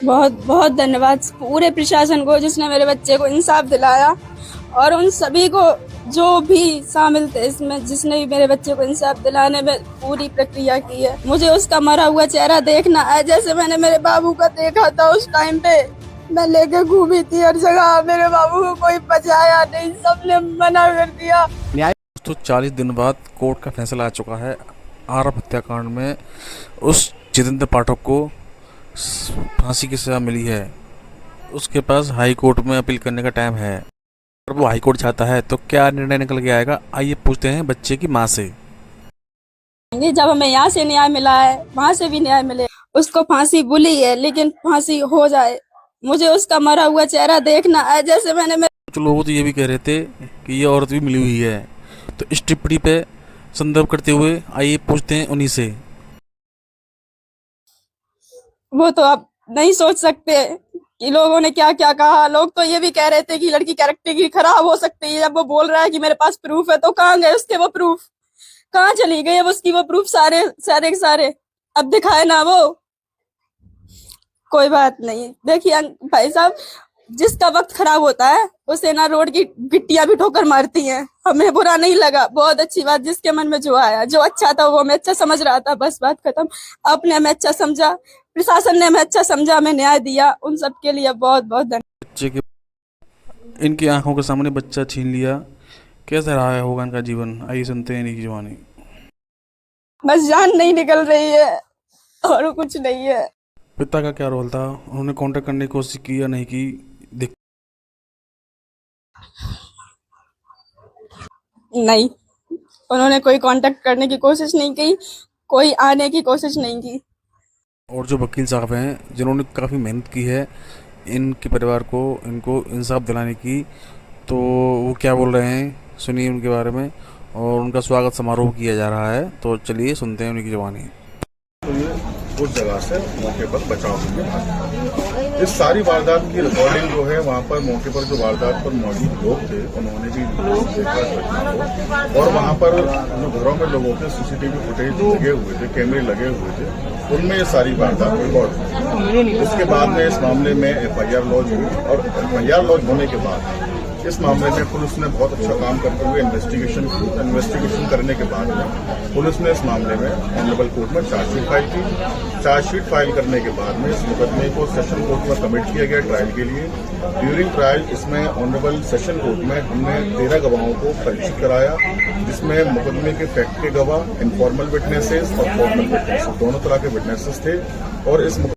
बहुत बहुत धन्यवाद पूरे प्रशासन को जिसने मेरे बच्चे को इंसाफ दिलाया, और उन सभी को जो भी शामिल थे इसमें, जिसने भी मेरे बच्चे को इंसाफ दिलाने में पूरी प्रक्रिया की है। मुझे उसका मरा हुआ चेहरा देखना है, जैसे मैंने मेरे बाबू का देखा था। उस टाइम पे मैं लेके घूमी थी हर जगह, मेरे बाबू को कोई बचाया नहीं, सबने मना कर दिया। तो 40 दिन बाद कोर्ट का फैसला आ चुका है आरव हत्याकांड में। उस जितेंद्र पाठक को फांसी की सजा मिली है। उसके पास हाई कोर्ट में अपील करने का टाइम है। अगर वो हाई कोर्ट चाहता है तो क्या निर्णय निकल के आएगा, आइए पूछते हैं बच्चे की माँ से। जब हमें यहाँ से न्याय मिला है, वहाँ से भी न्याय मिले। उसको फांसी बुली है, लेकिन फांसी हो जाए। मुझे उसका मरा हुआ चेहरा देखना है, जैसे मैंने कुछ लोग तो ये भी कह रहे थे कि ये औरत भी मिली हुई है। तो इस टिप्पणी पे संदर्भ करते हुए आइए पूछते हैं उन्हीं से। वो तो आप नहीं सोच सकते कि लोगों ने क्या क्या कहा। लोग तो ये भी कह रहे थे कि लड़की कैरेक्टर की खराब हो सकती है। जब वो बोल रहा है कि मेरे पास प्रूफ है, तो कहाँ गए उसके वो प्रूफ? कहाँ चली गई अब उसकी वो प्रूफ? सारे सारे सारे अब दिखाए ना वो। कोई बात नहीं, देखिए भाई साहब, जिसका वक्त खराब होता है उसे ना रोड की गिट्टियां भी ठोकर मारती हैं। हमें बुरा नहीं लगा, बहुत अच्छी बात। जिसके मन में जो आया, जो अच्छा था वो हमें अच्छा समझ रहा था, बस बात खत्म। आपने हमें अच्छा समझा, प्रशासन ने हमें अच्छा समझा, हमें न्याय दिया, उन सब के लिए बहुत बहुत धन्यवाद। बच्चे के इनकी आंखों के सामने बच्चा छीन लिया, कैसा रहा होगा इनका जीवन, आइए सुनते हैं इनकी जुबानी। बस जान नहीं निकल रही है और कुछ नहीं है। पिता का क्या रोल था? उन्होंने कांटेक्ट करने की कोशिश की या नहीं की? नहीं, उन्होंने कोई कांटेक्ट करने की कोशिश नहीं की, कोई आने की कोशिश नहीं की। और जो वकील साहब हैं जिन्होंने काफ़ी मेहनत की है इनके परिवार को, इनको इंसाफ दिलाने की, तो वो क्या बोल रहे हैं सुनिए उनके बारे में। और उनका स्वागत समारोह किया जा रहा है, तो चलिए सुनते हैं उनकी जुबानी। तो ये उस जगह से मौके पर बचाव हुआ। इस सारी वारदात की रिकॉर्डिंग जो है, वहाँ पर मौके पर जो वारदात पर मौजूद लोग थे उन्होंने भी देखा घटना को। और वहाँ पर जो घरों में लोगों के सीसीटीवी फुटेज लगे हुए थे, कैमरे लगे हुए थे, उनमें ये सारी वारदात रिकॉर्ड हुई। उसके बाद में इस मामले में FIR लॉन्च हुई, और FIR लॉन्च होने के बाद इस मामले में पुलिस ने बहुत अच्छा काम करते हुए इन्वेस्टिगेशन करने के बाद में पुलिस ने इस मामले में ऑनरेबल कोर्ट में चार्जशीट फाइल की। चार्जशीट फाइल करने के बाद में इस मुकदमे को सेशन कोर्ट में कमिट किया गया ट्रायल के लिए। ड्यूरिंग ट्रायल इसमें ऑनरेबल सेशन कोर्ट में हमने 13 गवाहों को परिचित कराया, जिसमें मुकदमे के फैक्ट के गवाह, इनफॉर्मल विटनेसेस और फॉर्मल विटनेसेस, दोनों तरह के विटनेसेस थे। और इस